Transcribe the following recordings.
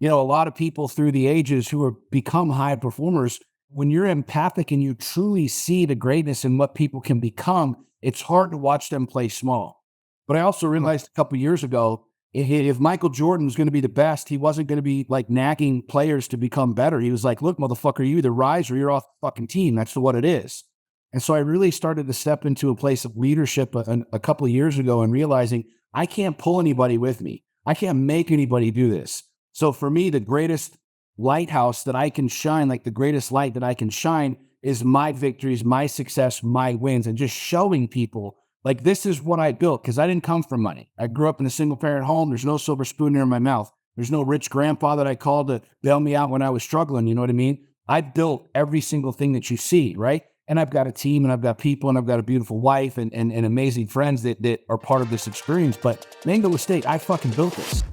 A lot of people through the ages who are become high performers, when you're empathic and you truly see the greatness in what people can become, it's hard to watch them play small. But I also realized a couple years ago, if Michael Jordan was going to be the best, he wasn't going to be like nagging players to become better. He was like, look, motherfucker, you either rise or you're off the fucking team. That's what it is. And so I really started to step into a place of leadership a couple of years ago and realizing I can't pull anybody with me. I can't make anybody do this. So for me, the greatest lighthouse that I can shine, like the greatest light that I can shine, is my victories, my success, my wins, and just showing people like this is what I built because I didn't come from money. I grew up in a single parent home. There's no silver spoon near my mouth. There's no rich grandpa that I called to bail me out when I was struggling. You know what I mean? I built every single thing that you see, right? And I've got a team and I've got people and I've got a beautiful wife and amazing friends that are part of this experience. But make no mistake, I fucking built this.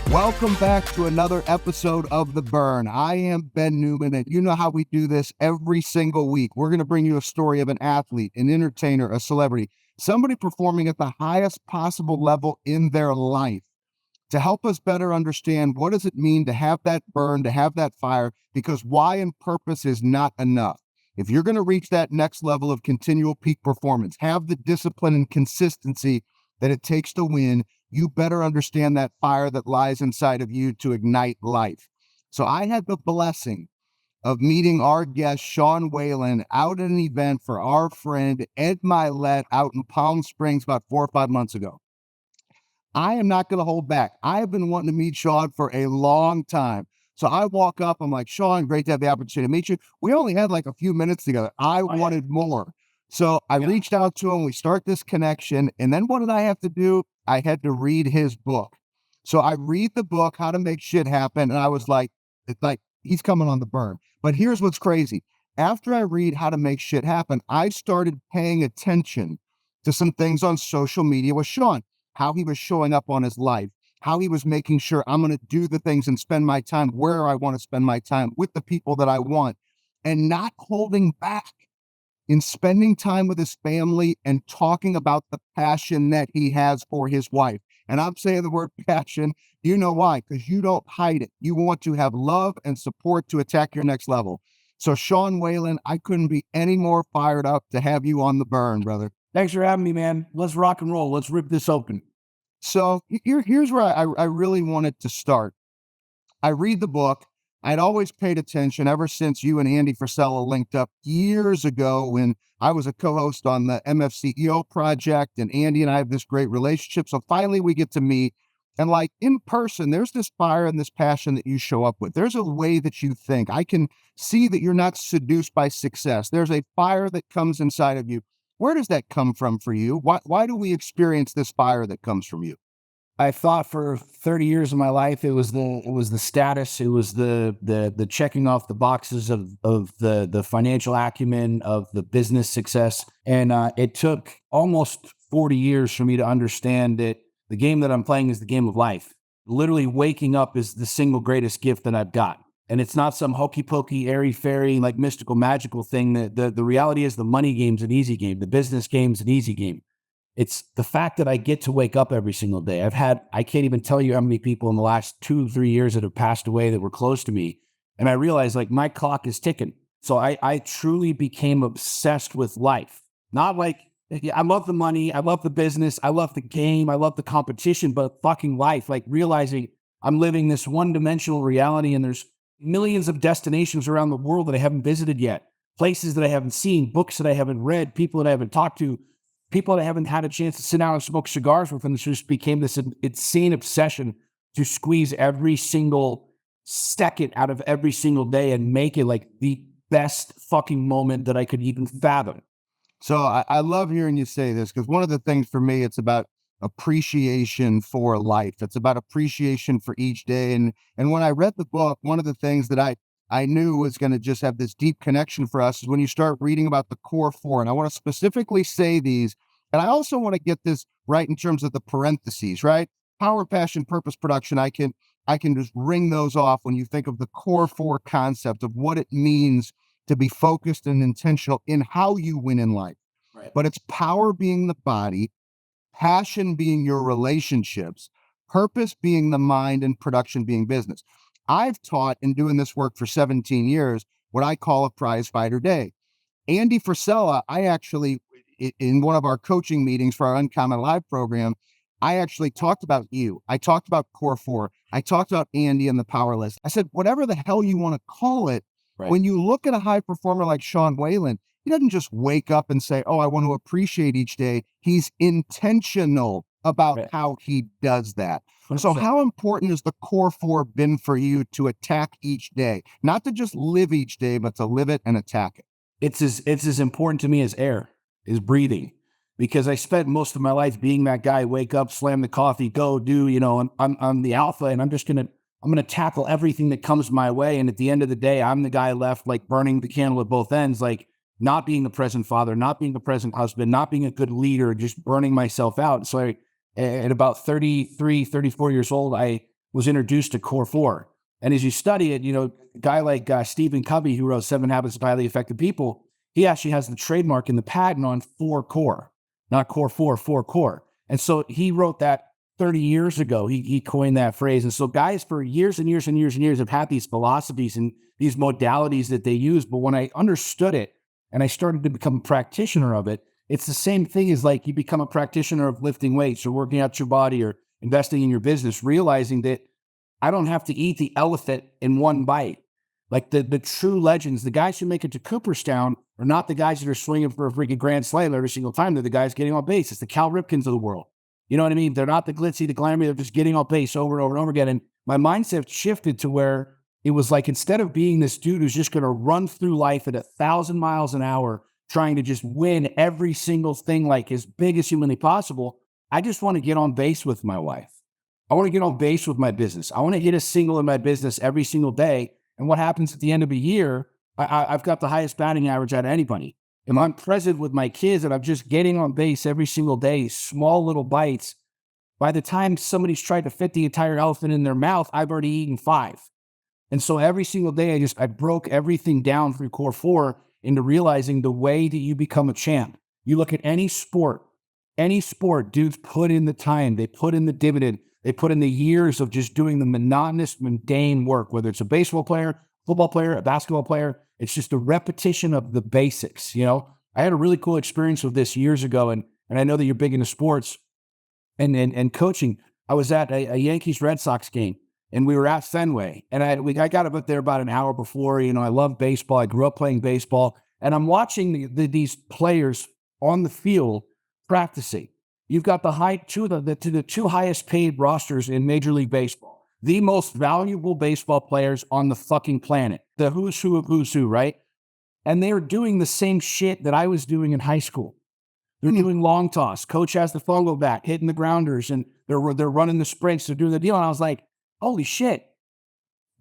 Welcome back to another episode of The Burn. I am Ben Newman, and you know how we do this every single week. We're going to bring you a story of an athlete, an entertainer, a celebrity, somebody performing at the highest possible level in their life to help us better understand what does it mean to have that burn, to have that fire, because why and purpose is not enough. If you're going to reach that next level of continual peak performance, have the discipline and consistency that it takes to win, you better understand that fire that lies inside of you to ignite life. So I had the blessing of meeting our guest, Sean Whalen, out at an event for our friend Ed Milet out in Palm Springs about 4 or 5 months ago. I am not going to hold back. I have been wanting to meet Sean for a long time. So I walk up, I'm like, Sean, great to have the opportunity to meet you. We only had like a few minutes together. I wanted more. So I reached out to him. We start this connection. And then what did I have to do? I had to read his book. So I read the book, How to Make Shit Happen. And I was like, it's like, he's coming on the burn. But here's what's crazy. After I read How to Make Shit Happen, I started paying attention to some things on social media with Sean, how he was showing up on his life, how he was making sure I'm going to do the things and spend my time where I want to spend my time with the people that I want and not holding back in spending time with his family and talking about the passion that he has for his wife. And I'm saying the word passion, you know why? Because you don't hide it. You want to have love and support to attack your next level. So Sean Whalen, I couldn't be any more fired up to have you on the burn, brother. Thanks for having me, man. Let's rock and roll. Let's rip this open. So here's where I really wanted to start. I read the book. I'd always paid attention ever since you and Andy Frisella linked up years ago when I was a co-host on the MFCEO project, and Andy and I have this great relationship. So finally we get to meet, and like in person, there's this fire and this passion that you show up with. There's a way that you think. I can see that you're not seduced by success. There's a fire that comes inside of you. Where does that come from for you? Why do we experience this fire that comes from you? I thought for 30 years of my life it was the status, it was the checking off the boxes of the financial acumen, of the business success, and it took almost 40 years for me to understand that the game that I'm playing is the game of life. Literally, waking up is the single greatest gift that I've got, and it's not some hokey pokey, airy fairy, like mystical magical thing. The reality is the money game's an easy game, the business game's an easy game. It's the fact that I get to wake up every single day. I can't even tell you how many people in the last 2-3 years that have passed away that were close to me. And I realized like my clock is ticking. So I truly became obsessed with life. Not like, I love the money. I love the business. I love the game. I love the competition, but fucking life, like realizing I'm living this one-dimensional reality and there's millions of destinations around the world that I haven't visited yet. Places that I haven't seen, books that I haven't read, people that I haven't talked to, people that I haven't had a chance to sit down and smoke cigars with, and it just became this insane obsession to squeeze every single second out of every single day and make it like the best fucking moment that I could even fathom. So I love hearing you say this because one of the things for me, it's about appreciation for life. It's about appreciation for each day. And when I read the book, one of the things that I knew was going to just have this deep connection for us is when you start reading about the core four. And I want to specifically say these, and I also want to get this right in terms of the parentheses, right? Power, passion, purpose, production. I can just ring those off when you think of the core four concept of what it means to be focused and intentional in how you win in life. Right. But it's power being the body, passion being your relationships, purpose being the mind, and production being business. I've taught in doing this work for 17 years what I call a prize fighter day. Andy Frisella, I actually, in one of our coaching meetings for our Uncommon Live program, I actually talked about you. I talked about Core 4. I talked about Andy and the Power List. I said, whatever the hell you want to call it, Right. when you look at a high performer like Sean Whalen, he doesn't just wake up and say, oh, I want to appreciate each day. He's intentional about Right. how he does that. So 100%. how important has the Core 4 been for you to attack each day? Not to just live each day, but to live it and attack it. It's as important to me as air, is breathing, because I spent most of my life being that guy. Wake up, slam the coffee, go do. I'm the alpha, and I'm gonna tackle everything that comes my way. And at the end of the day, I'm the guy left like burning the candle at both ends, like not being the present father, not being the present husband, not being a good leader, just burning myself out. So at about 33, 34 years old, I was introduced to Core 4. And as you study it, a guy like Stephen Covey, who wrote Seven Habits of Highly Effective People, he actually has the trademark and the patent on 4 core, not Core 4, 4 core. And so he wrote that 30 years ago. He coined that phrase. And so guys for years and years and years and years have had these philosophies and these modalities that they use. But when I understood it and I started to become a practitioner of it, it's the same thing as like you become a practitioner of lifting weights or working out your body or investing in your business, realizing that I don't have to eat the elephant in one bite. Like the true legends, the guys who make it to Cooperstown are not the guys that are swinging for a freaking grand slam every single time. They're the guys getting on base. It's the Cal Ripkins of the world. You know what I mean? They're not the glitzy, the glamoury. They're just getting on base over and over and over again. And my mindset shifted to where it was like, instead of being this dude who's just going to run through life at 1,000 miles an hour, trying to just win every single thing like as big as humanly possible, I just want to get on base with my wife. I want to get on base with my business. I want to hit a single in my business every single day. And what happens at the end of a year, I've got the highest batting average out of anybody. If I'm present with my kids and I'm just getting on base every single day, small little bites, by the time somebody's tried to fit the entire elephant in their mouth, I've already eaten 5. And so every single day, I broke everything down through Core 4 into realizing the way that you become a champ. You look at any sport, dudes put in the time, they put in the dividend, they put in the years of just doing the monotonous, mundane work, whether it's a baseball player, football player, a basketball player. It's just a repetition of the basics. I had a really cool experience with this years ago, and I know that you're big into sports and coaching. I was at a Yankees Red Sox game, and we were at Fenway, and I got up there about an hour before. I love baseball. I grew up playing baseball, and I'm watching these players on the field practicing. You've got the two highest paid rosters in Major League Baseball, the most valuable baseball players on the fucking planet, the who's who of who's who, right? And they were doing the same shit that I was doing in high school. They're doing long toss. Coach has the fungo back, hitting the grounders, and they're running the sprints. They're doing the deal. And I was like, holy shit.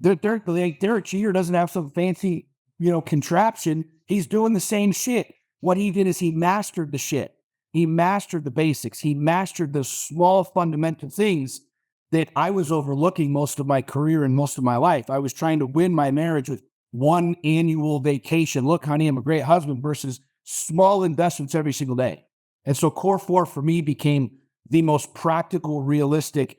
Derek Jeter doesn't have some fancy, contraption. He's doing the same shit. What he did is he mastered the shit. He mastered the basics. He mastered the small fundamental things that I was overlooking most of my career and most of my life. I was trying to win my marriage with one annual vacation. Look, honey, I'm a great husband versus small investments every single day. And so Core 4 for me became the most practical, realistic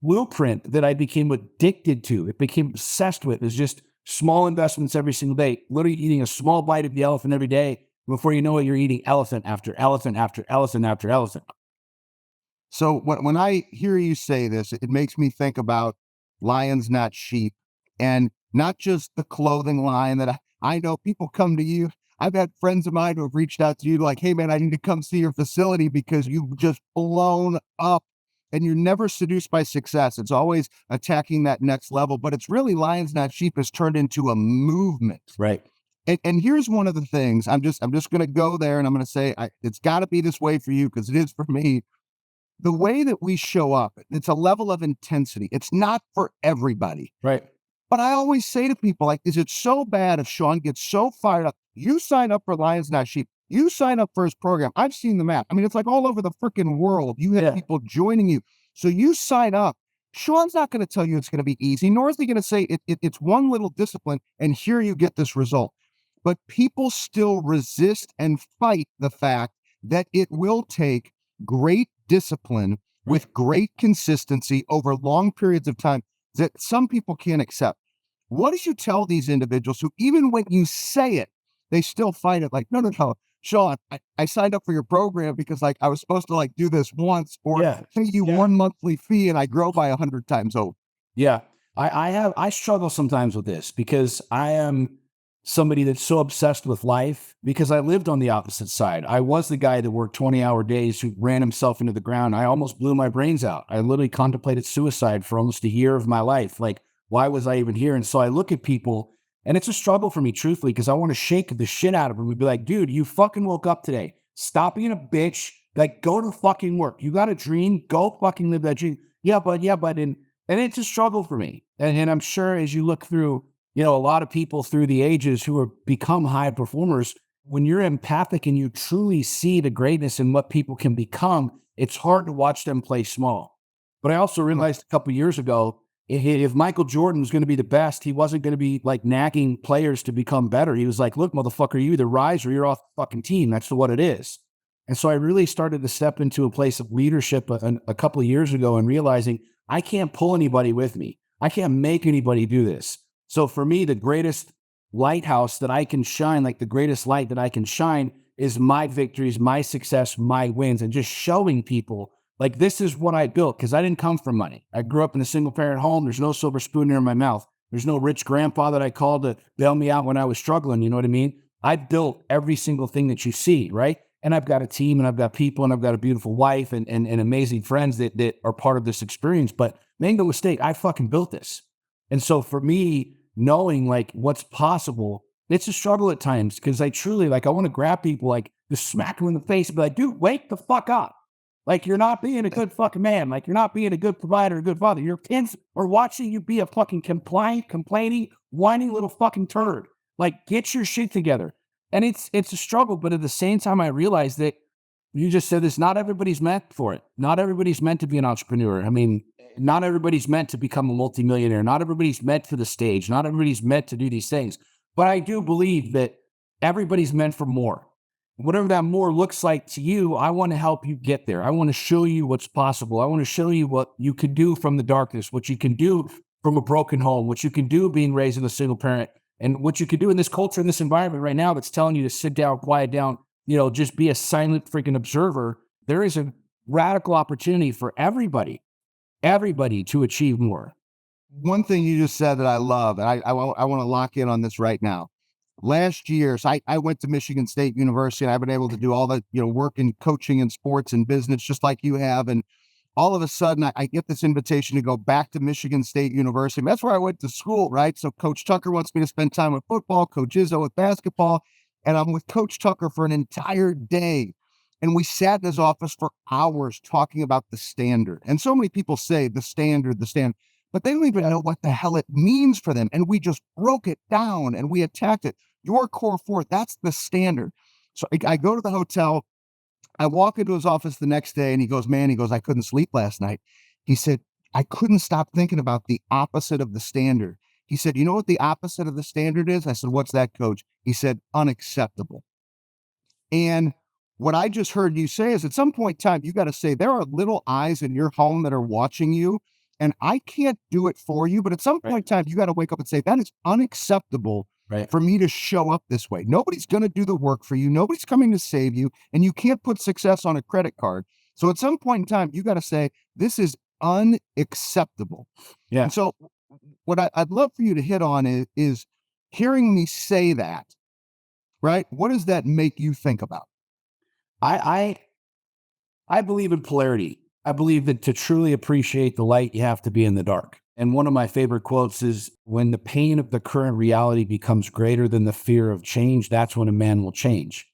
blueprint that I became addicted to. It became obsessed with. It's just small investments every single day, literally eating a small bite of the elephant every day. Before you know it, you're eating elephant after elephant after elephant after elephant. So when I hear you say this, it makes me think about lions, not sheep, and not just the clothing line that I know people come to you. I've had friends of mine who have reached out to you like, hey man, I need to come see your facility because you've just blown up and you're never seduced by success. It's always attacking that next level, but it's really lions, not sheep has turned into a movement. Right. And here's one of the things I'm just going to go there and I'm going to say it's got to be this way for you because it is for me. The way that we show up, it's a level of intensity. It's not for everybody. Right. But I always say to people, like, is it so bad if Sean gets so fired up? You sign up for Lions Not Sheep. You sign up for his program. I've seen the map. I mean, it's like all over the freaking world. You have people joining you. So you sign up. Sean's not going to tell you it's going to be easy, nor is he going to say it's one little discipline and here you get this result. But people still resist and fight the fact that it will take great discipline with great consistency over long periods of time that some people can't accept. What did you tell these individuals who, even when you say it, they still fight it like, no, no, no, Sean, I signed up for your program because like I was supposed to like do this once or Yeah. pay you one monthly fee and I grow by 100 times over. Yeah. I struggle sometimes with this because I am somebody that's so obsessed with life because I lived on the opposite side. I was the guy that worked 20-hour days who ran himself into the ground. I almost blew my brains out. I literally contemplated suicide for almost a year of my life. Like, why was I even here? And so I look at people and it's a struggle for me, truthfully, because I want to shake the shit out of them and be like, dude, you fucking woke up today. Stop being a bitch. Like, go to fucking work. You got a dream. Go fucking live that dream. Yeah, but, and it's a struggle for me. And I'm sure as you look through, a lot of people through the ages who are become high performers, when you're empathic and you truly see the greatness in what people can become, it's hard to watch them play small. But I also realized a couple of years ago, if Michael Jordan was going to be the best, he wasn't going to be like nagging players to become better. He was like, look, motherfucker, you either rise or you're off the fucking team. That's what it is. And so I really started to step into a place of leadership a couple of years ago and realizing I can't pull anybody with me. I can't make anybody do this. So for me, the greatest lighthouse that I can shine, like the greatest light that I can shine is my victories, my success, my wins, and just showing people like this is what I built because I didn't come from money. I grew up in a single parent home. There's no silver spoon near my mouth. There's no rich grandpa that I called to bail me out when I was struggling. You know what I mean? I built every single thing that you see, right? And I've got a team and I've got people and I've got a beautiful wife and amazing friends that are part of this experience. But make no mistake, I fucking built this. And so for me, knowing like what's possible, it's a struggle at times because I truly like, I want to grab people, like just smack them in the face and be like, dude, wake the fuck up. Like you're not being a good fucking man. Like you're not being a good provider, a good father. Your kids are watching you be a fucking complaining, whining little fucking turd. Like get your shit together. And it's a struggle, but at the same time, I realize that you just said this, not everybody's meant for it. Not everybody's meant to be an entrepreneur. I mean, not everybody's meant to become a multimillionaire. Not everybody's meant for the stage. Not everybody's meant to do these things. But I do believe that everybody's meant for more. Whatever that more looks like to you, I want to help you get there. I want to show you what's possible. I want to show you what you can do from the darkness, what you can do from a broken home, what you can do being raised in a single parent, and what you can do in this culture, in this environment right now that's telling you to sit down, quiet down, just be a silent freaking observer. There is a radical opportunity for everybody to achieve more. One thing you just said that I love, and I want to lock in on this right now. Last year, so I went to Michigan State University and I've been able to do all the, work in coaching and sports and business, just like you have. And all of a sudden I get this invitation to go back to Michigan State University. That's where I went to school, right? So Coach Tucker wants me to spend time with football, Coach Izzo with basketball. And I'm with Coach Tucker for an entire day. And we sat in his office for hours talking about the standard. And so many people say the standard, but they don't even know what the hell it means for them. And we just broke it down and we attacked it. Your core four, that's the standard. So I go to the hotel. I walk into his office the next day and he goes, I couldn't sleep last night. He said, I couldn't stop thinking about the opposite of the standard. He said, you know what the opposite of the standard is? I said, what's that, coach? He said, unacceptable. And what I just heard you say is at some point in time, you got to say there are little eyes in your home that are watching you. And I can't do it for you. But at some point in time, you got to wake up and say, that is unacceptable for me to show up this way. Nobody's going to do the work for you. Nobody's coming to save you. And you can't put success on a credit card. So at some point in time, you got to say, this is unacceptable. Yeah. And so what I'd love for you to hit on is hearing me say that, right? What does that make you think about? I believe in polarity. I believe that to truly appreciate the light, you have to be in the dark. And one of my favorite quotes is, when the pain of the current reality becomes greater than the fear of change, that's when a man will change.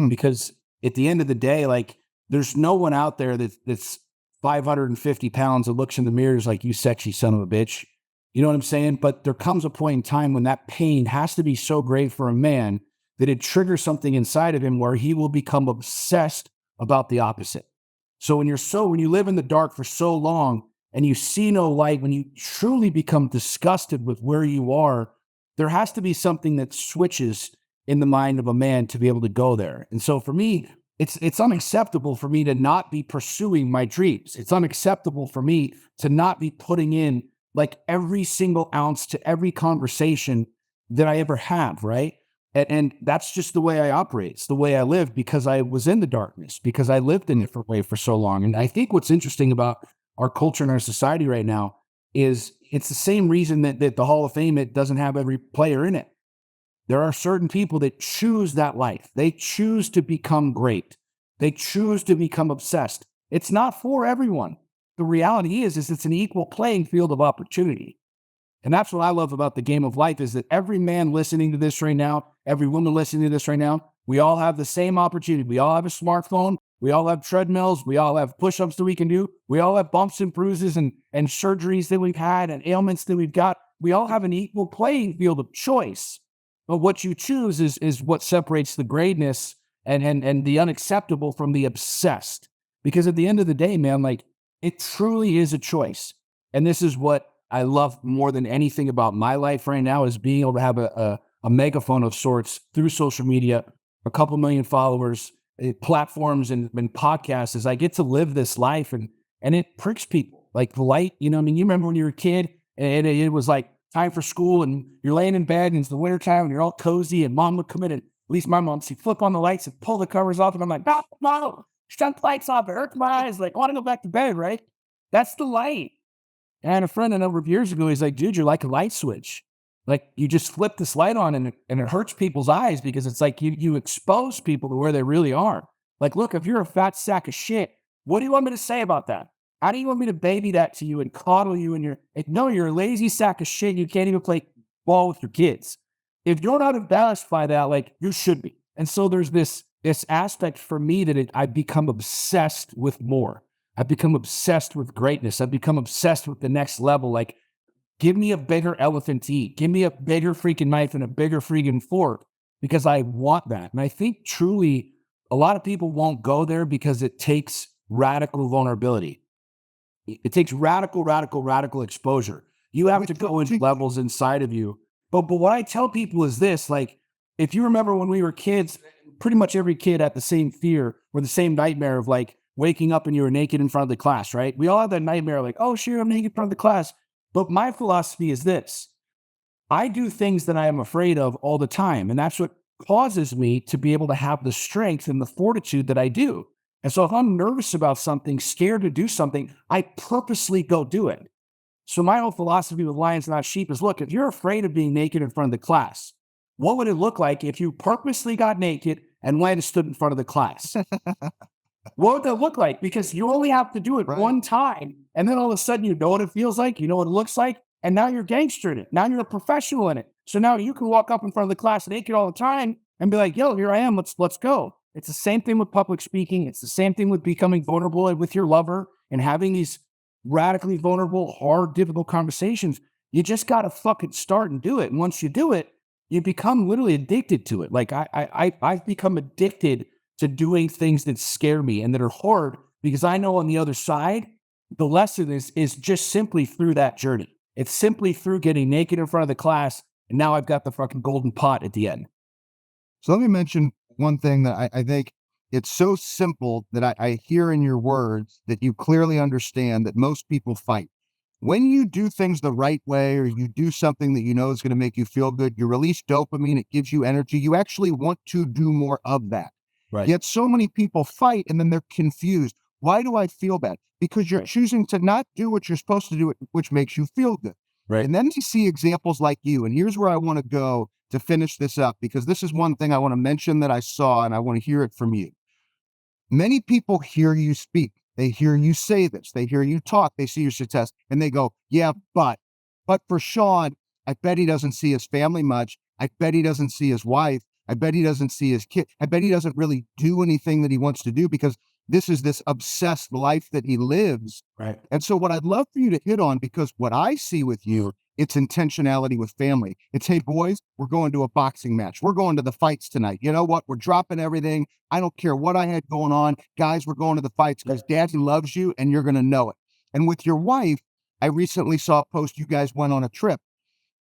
Because at the end of the day, like there's no one out there that's 550 pounds that looks in the mirrors like, you sexy son of a bitch. You know what I'm saying? But there comes a point in time when that pain has to be so great for a man that it triggers something inside of him where he will become obsessed about the opposite. So when you live in the dark for so long and you see no light, when you truly become disgusted with where you are, there has to be something that switches in the mind of a man to be able to go there. And so for me, it's unacceptable for me to not be pursuing my dreams. It's unacceptable for me to not be putting in like every single ounce to every conversation that I ever have, right? And that's just the way I operate. It's the way I live because I was in the darkness, because I lived a different way for so long. And I think what's interesting about our culture and our society right now is it's the same reason that the Hall of Fame, it doesn't have every player in it. There are certain people that choose that life. They choose to become great. They choose to become obsessed. It's not for everyone. The reality is it's an equal playing field of opportunity. And that's what I love about the game of life is that every man listening to this right now, every woman listening to this right now, we all have the same opportunity. We all have a smartphone. We all have treadmills. We all have push-ups that we can do. We all have bumps and bruises and surgeries that we've had and ailments that we've got. We all have an equal playing field of choice. But what you choose is what separates the greatness and the unacceptable from the obsessed. Because at the end of the day, man, like it truly is a choice. And this is what I love more than anything about my life right now is being able to have a megaphone of sorts through social media, a couple million followers, platforms and podcasts as I get to live this life and it pricks people like the light, you know, I mean, you remember when you were a kid and it was like time for school and you're laying in bed and it's the wintertime and you're all cozy and mom would come in and at least my mom, she'd flip on the lights and pull the covers off and I'm like, no, shut the lights off. It hurts my eyes. Like, I want to go back to bed, right? That's the light. And I had a friend a number of years ago, he's like, dude, you're like a light switch. Like you just flip this light on and it hurts people's eyes because it's like you expose people to where they really are. Like, look, if you're a fat sack of shit, what do you want me to say about that? How do you want me to baby that to you and coddle you and no, you're a lazy sack of shit. You can't even play ball with your kids. If you're not embarrassed by that, like you should be. And so there's this aspect for me that I become obsessed with more. I've become obsessed with greatness. I've become obsessed with the next level. Like, give me a bigger elephant to eat. Give me a bigger freaking knife and a bigger freaking fork because I want that. And I think truly a lot of people won't go there because it takes radical vulnerability. It takes radical exposure. You have to go into levels inside of you. But what I tell people is this, like, if you remember when we were kids, pretty much every kid had the same fear or the same nightmare of like waking up and you were naked in front of the class, right? We all have that nightmare like, oh, sure, I'm naked in front of the class. But my philosophy is this. I do things that I am afraid of all the time. And that's what causes me to be able to have the strength and the fortitude that I do. And so if I'm nervous about something, scared to do something, I purposely go do it. So my whole philosophy with Lions Not Sheep is, look, if you're afraid of being naked in front of the class, what would it look like if you purposely got naked and went and stood in front of the class? What would that look like? Because you only have to do it one time. And then all of a sudden, you know what it feels like, you know what it looks like. And now you're gangster in it. Now you're a professional in it. So now you can walk up in front of the class naked all the time and be like, yo, here I am. Let's go. It's the same thing with public speaking. It's the same thing with becoming vulnerable with your lover and having these radically vulnerable, hard, difficult conversations. You just got to fucking start and do it. And once you do it, you become literally addicted to it. Like I've become addicted to doing things that scare me and that are hard because I know on the other side, the lesson is just simply through that journey. It's simply through getting naked in front of the class. And now I've got the fucking golden pot at the end. So let me mention one thing that I think it's so simple that I hear in your words that you clearly understand that most people fight. When you do things the right way, or you do something that you know is going to make you feel good, you release dopamine, it gives you energy. You actually want to do more of that. Right. Yet so many people fight and then they're confused. Why do I feel bad? Because you're choosing to not do what you're supposed to do, which makes you feel good. Right. And then you see examples like you. And here's where I want to go to finish this up, because this is one thing I want to mention that I saw and I want to hear it from you. Many people hear you speak. They hear you say this. They hear you talk. They see your success and they go, yeah, but for Sean, I bet he doesn't see his family much. I bet he doesn't see his wife. I bet he doesn't see his kid. I bet he doesn't really do anything that he wants to do because this is this obsessed life that he lives. Right. And so what I'd love for you to hit on, because what I see with you, it's intentionality with family. It's, hey, boys, we're going to a boxing match. We're going to the fights tonight. You know what? We're dropping everything. I don't care what I had going on. Guys, we're going to the fights because Daddy loves you and you're going to know it. And with your wife, I recently saw a post. You guys went on a trip.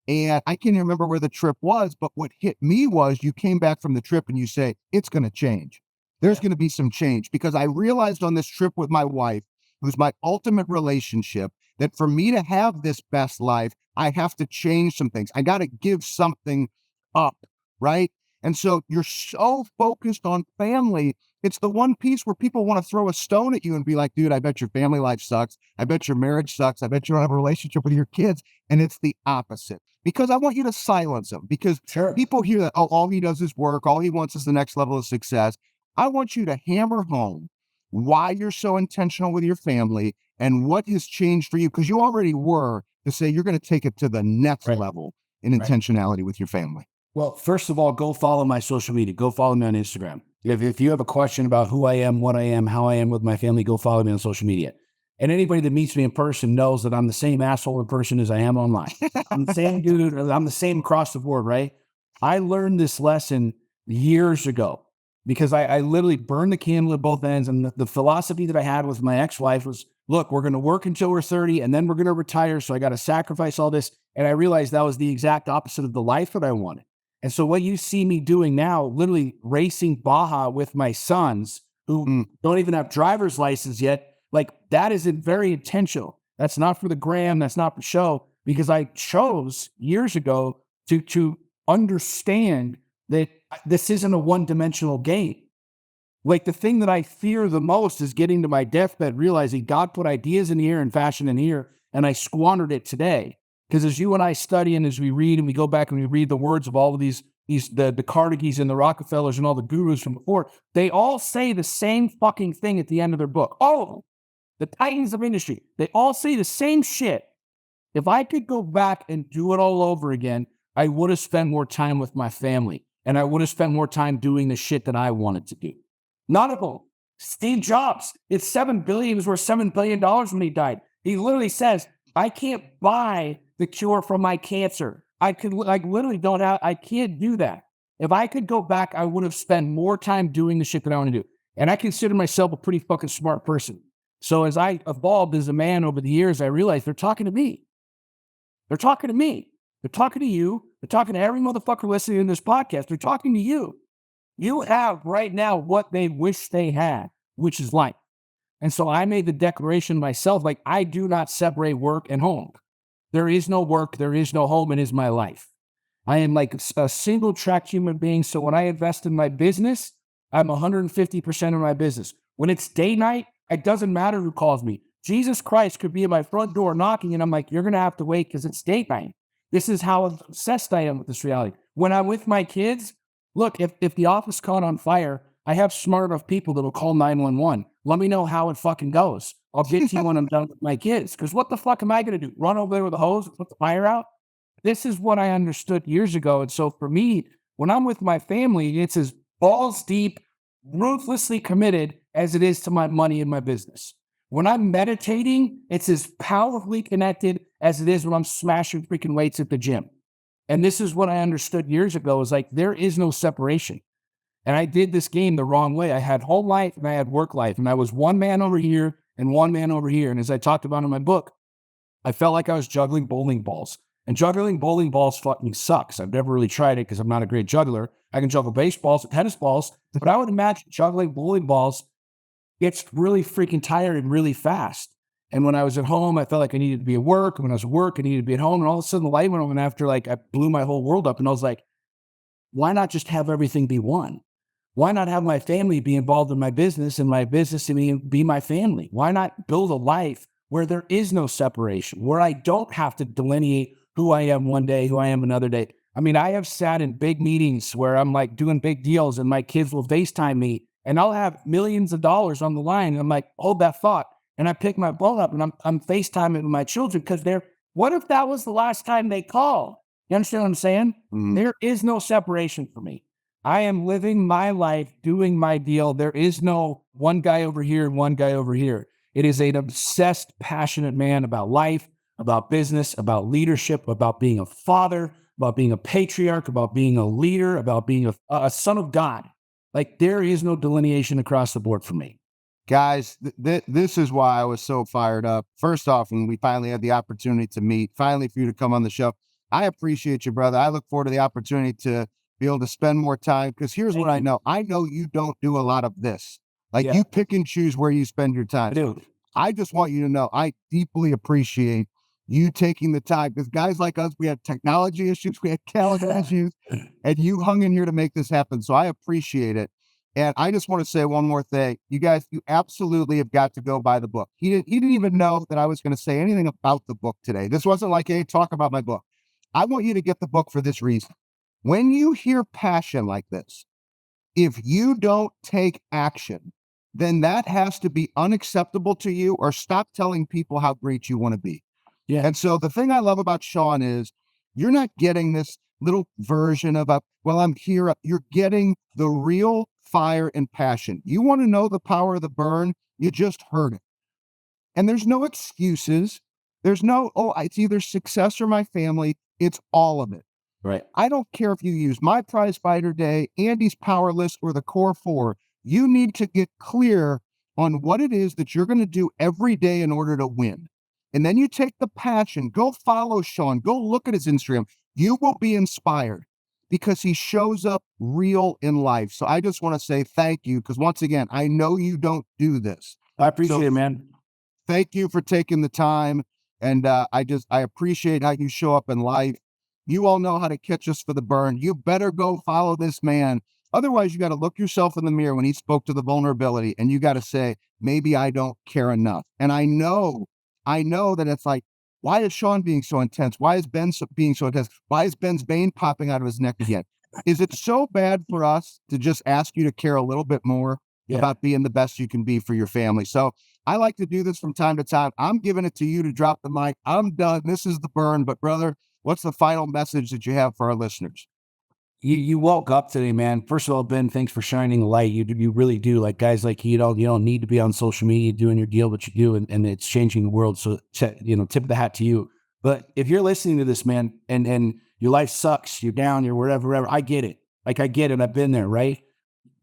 And I can't remember where the trip was, but what hit me was you came back from the trip and you say, it's going to change. There's going to be some change because I realized on this trip with my wife, who's my ultimate relationship, that for me to have this best life, I have to change some things. I got to give something up, right? And so you're so focused on family. It's the one piece where people want to throw a stone at you and be like, dude, I bet your family life sucks. I bet your marriage sucks. I bet you don't have a relationship with your kids. And it's the opposite because I want you to silence them because Sure. people hear that, oh, all he does is work. All he wants is the next level of success. I want you to hammer home why you're so intentional with your family and what has changed for you, because you already were, to say you're going to take it to the next Right. level in intentionality with your family. Well, first of all, go follow my social media. Go follow me on Instagram. If you have a question about who I am, what I am, how I am with my family, go follow me on social media. And anybody that meets me in person knows that I'm the same asshole in person as I am online. I'm the same dude. I'm the same across the board, right? I learned this lesson years ago because I literally burned the candle at both ends. And the philosophy that I had with my ex-wife was, look, we're going to work until we're 30 and then we're going to retire. So I got to sacrifice all this. And I realized that was the exact opposite of the life that I wanted. And so what you see me doing now, literally racing Baja with my sons who don't even have driver's license yet, like that is very intentional. That's not for the gram. That's not for show, because I chose years ago to understand that this isn't a one-dimensional game. Like the thing that I fear the most is getting to my deathbed, realizing God put ideas in here and fashion in here, and I squandered it today. Because as you and I study and as we read and we go back and we read the words of all of the Carnegies and the Rockefellers and all the gurus from before, they all say the same fucking thing at the end of their book. All of them, the titans of industry, they all say the same shit. If I could go back and do it all over again, I would have spent more time with my family and I would have spent more time doing the shit that I wanted to do. None of them. Steve Jobs, it's $7 billion. He was worth $7 billion when he died. He literally says, I can't buy the cure for my cancer. I literally don't have, I can't do that. If I could go back, I would have spent more time doing the shit that I want to do. And I consider myself a pretty fucking smart person. So as I evolved as a man over the years, I realized they're talking to me. They're talking to me. They're talking to you. They're talking to every motherfucker listening to this podcast. They're talking to you. You have right now what they wish they had, which is life. And so I made the declaration myself, like I do not separate work and home. There is no work, there is no home, it is my life. I am like a single track human being. So when I invest in my business, I'm 150% of my business. When it's day night, it doesn't matter who calls me. Jesus Christ could be at my front door knocking, and I'm like, you're going to have to wait because it's date night. This is how obsessed I am with this reality. When I'm with my kids, look, if the office caught on fire, I have smart enough people that will call 911. Let me know how it fucking goes. I'll get to you when I'm done with my kids. Because what the fuck am I going to do? Run over there with a hose and put the fire out? This is what I understood years ago. And so for me, when I'm with my family, it's as balls deep, ruthlessly committed as it is to my money and my business. When I'm meditating, it's as powerfully connected as it is when I'm smashing freaking weights at the gym. And this is what I understood years ago is like, there is no separation. And I did this game the wrong way. I had home life and I had work life. And I was one man over here and one man over here. And as I talked about in my book, I felt like I was juggling bowling balls. And juggling bowling balls fucking sucks. I've never really tried it because I'm not a great juggler. I can juggle baseballs and tennis balls, but I would imagine juggling bowling balls gets really freaking tired and really fast. And when I was at home, I felt like I needed to be at work. And when I was at work, I needed to be at home. And all of a sudden the light went on. And after like I blew my whole world up and I was like, why not just have everything be one? Why not have my family be involved in my business and my business be my family? Why not build a life where there is no separation, where I don't have to delineate who I am one day, who I am another day? I mean, I have sat in big meetings where I'm like doing big deals and my kids will FaceTime me and I'll have millions of dollars on the line. And I'm like, hold that thought. And I pick my phone up and I'm FaceTiming with my children because what if that was the last time they call? You understand what I'm saying? There is no separation for me. I am living my life, doing my deal. There is no one guy over here and one guy over here. It is an obsessed, passionate man about life, about business, about leadership, about being a father, about being a patriarch, about being a leader, about being a son of God. Like there is no delineation across the board for me. Guys, this is why I was so fired up. First off, when we finally had the opportunity to meet, finally for you to come on the show, I appreciate you, brother. I look forward to the opportunity to be able to spend more time. Because here's what I know. I know you don't do a lot of this. Like Yeah, you pick and choose where you spend your time. dude. I just want you to know I deeply appreciate you taking the time because guys like us, we had technology issues, we had calendar issues, and you hung in here to make this happen. So I appreciate it. And I just want to say one more thing. You guys, you absolutely have got to go buy the book. He didn't even know that I was going to say anything about the book today. This wasn't like, hey, talk about my book. I want you to get the book for this reason. When you hear passion like this, if you don't take action, then that has to be unacceptable to you or stop telling people how great you want to be. Yeah, And so the thing I love about Sean is you're not getting this little version of well, I'm here. You're getting the real fire and passion. You want to know the power of the burn? You just heard it. And there's no excuses. There's no, oh, it's either success or my family. It's all of it. right. I don't care if you use my prize fighter day, Andy's power list, or the core four. You need to get clear on what it is that you're going to do every day in order to win. And then you take the passion, go follow Sean, go look at his Instagram. You will be inspired because he shows up real in life. So I just want to say thank you because once again, I know you don't do this. I appreciate So it, man. thank you for taking the time. And I appreciate how you show up in life. You all know how to catch us for the burn. You better go follow this man. Otherwise, you got to look yourself in the mirror when he spoke to the vulnerability and you got to say, maybe I don't care enough. And I know that it's like, why is Sean being so intense? Why is Ben being so intense? Why is Ben's vein popping out of his neck again? Is it so bad for us to just ask you to care a little bit more Yeah. about being the best you can be for your family? So I like to do this from time to time. I'm giving it to you to drop the mic. I'm done. This is the burn. But brother, what's the final message that you have for our listeners? You woke up today, man. First of all, Ben, thanks for shining the light. You really do. Like guys like you don't need to be on social media doing your deal, but you do, and it's changing the world. So tip of the hat to you. But if you're listening to this, man, and your life sucks, you're down, you're wherever, I get it. Like I get it. I've been there, right?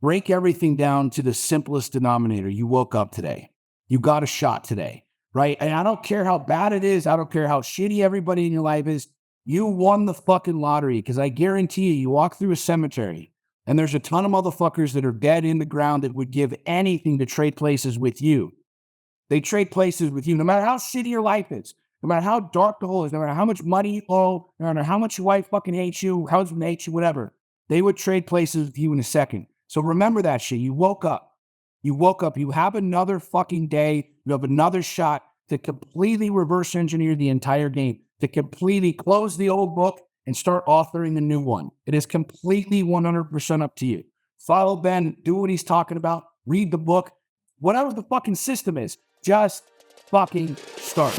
Break everything down to the simplest denominator. You woke up today. You got a shot today, right? And I don't care how bad it is. I don't care how shitty everybody in your life is. You won the fucking lottery because I guarantee you walk through a cemetery and there's a ton of motherfuckers that are dead in the ground that would give anything to trade places with you. They trade places with you no matter how shitty your life is, no matter how dark the hole is, no matter how much money you owe, no matter how much your wife fucking hates you, husband hates you, whatever. They would trade places with you in a second. So remember that shit. You woke up. You woke up. You have another fucking day. You have another shot to completely reverse engineer the entire game, to completely close the old book and start authoring the new one. It is completely 100% up to you. Follow Ben, do what he's talking about, read the book, whatever the fucking system is, just fucking start.